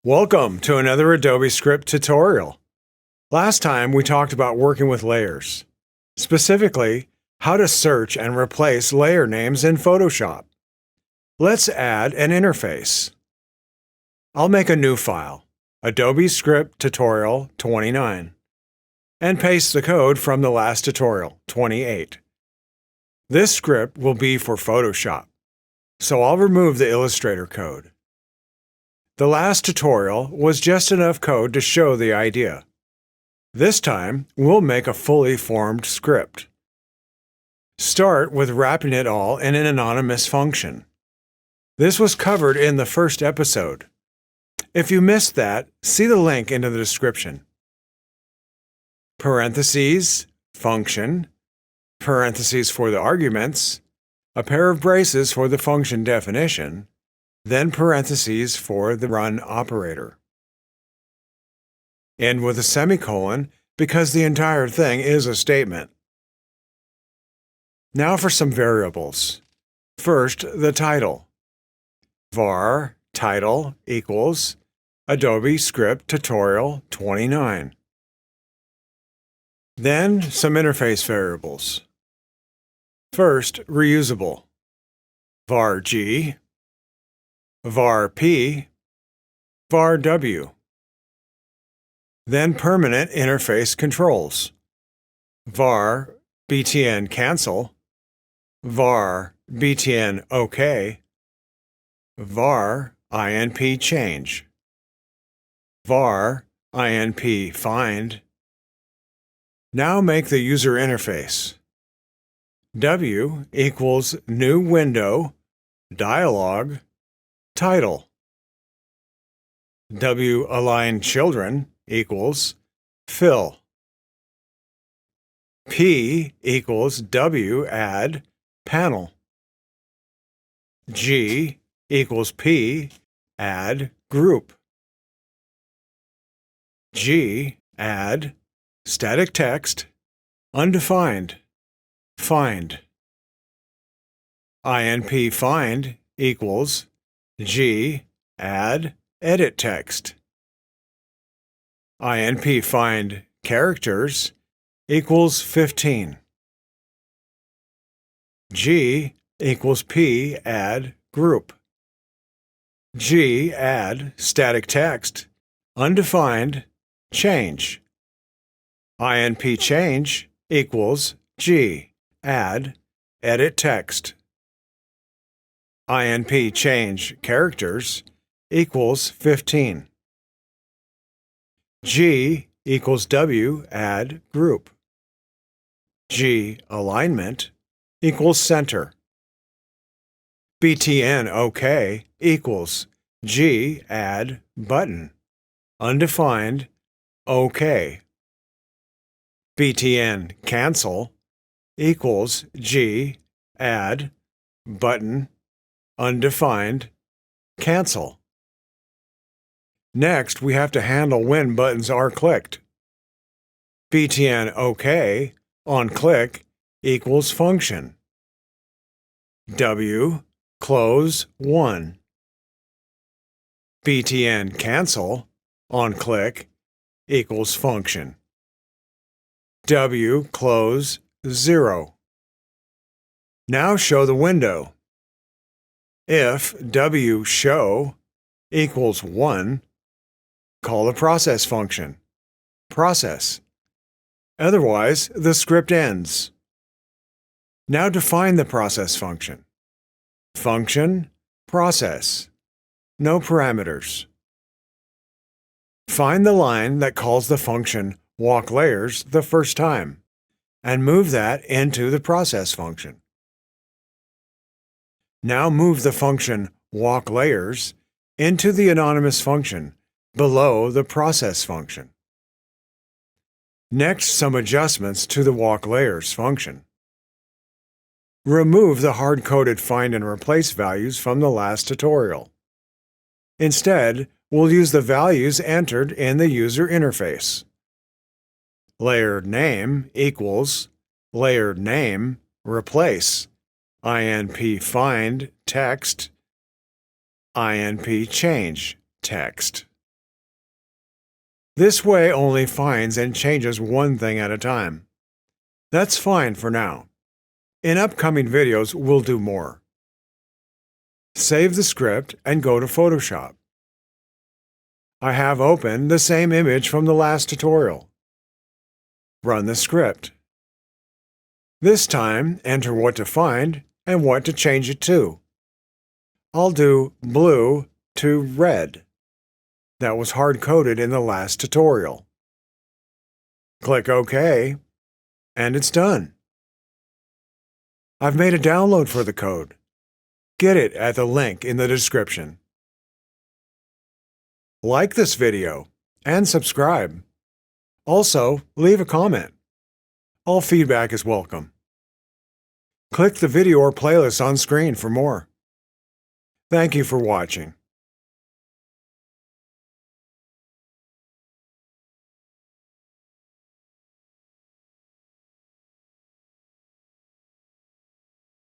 Welcome to another Adobe Script tutorial. Last time we talked about working with layers, specifically how to search and replace layer names in Photoshop. Let's add an interface. I'll make a new file, Adobe Script Tutorial 29, and paste the code from the last tutorial, 28. This script will be for Photoshop, so I'll remove the Illustrator code. The last tutorial was just enough code to show the idea. This time, we'll make a fully formed script. Start with wrapping it all in an anonymous function. This was covered in the first episode. If you missed that, see the link in the description. Parentheses, function, parentheses for the arguments, a pair of braces for the function definition, then parentheses for the run operator. End with a semicolon because the entire thing is a statement. Now for some variables. First, the title. var title equals Adobe Script Tutorial 29. Then some interface variables. First, reusable. var g, var p, var w. Then permanent interface controls. var btn cancel, var btn OK, var inp change, var inp find. Now make the user interface. W equals new window, dialog, title. W align children equals fill. P equals W add panel. G equals P add group. G add static text undefined find. INP find equals G add edit text. INP find characters equals 15. G equals P add group. G add static text undefined change. INP change equals G add edit text. INP change characters equals 15. G equals W add group. G alignment equals center. BTN OK equals G add button undefined OK. BTN cancel equals G add button undefined cancel. Next, we have to handle when buttons are clicked. BTN OK on click equals function. W close 1. BTN cancel on click equals function. W close 0. Now show the window. If W show equals 1, call the process function, process. Otherwise, the script ends. Now define the process function. Function, process. No parameters. Find the line that calls the function walk layers the first time, and move that into the process function. Now move the function walk layers into the anonymous function below the process function. Next, some adjustments to the walk layers function. Remove the hard-coded find and replace values from the last tutorial. Instead, we'll use the values entered in the user interface. Layer name equals layer name replace INP find text INP change text. This way only finds and changes one thing at a time. That's fine for now. In upcoming videos, we'll do more. Save the script and go to Photoshop. I have open the same image from the last tutorial. Run the script. This time, enter what to find and what to change it to. I'll do blue to red. That was hard-coded in the last tutorial. Click OK, and it's done. I've made a download for the code. Get it at the link in the description. Like this video and subscribe. Also, leave a comment. All feedback is welcome. Click the video or playlist on screen for more. Thank you for watching.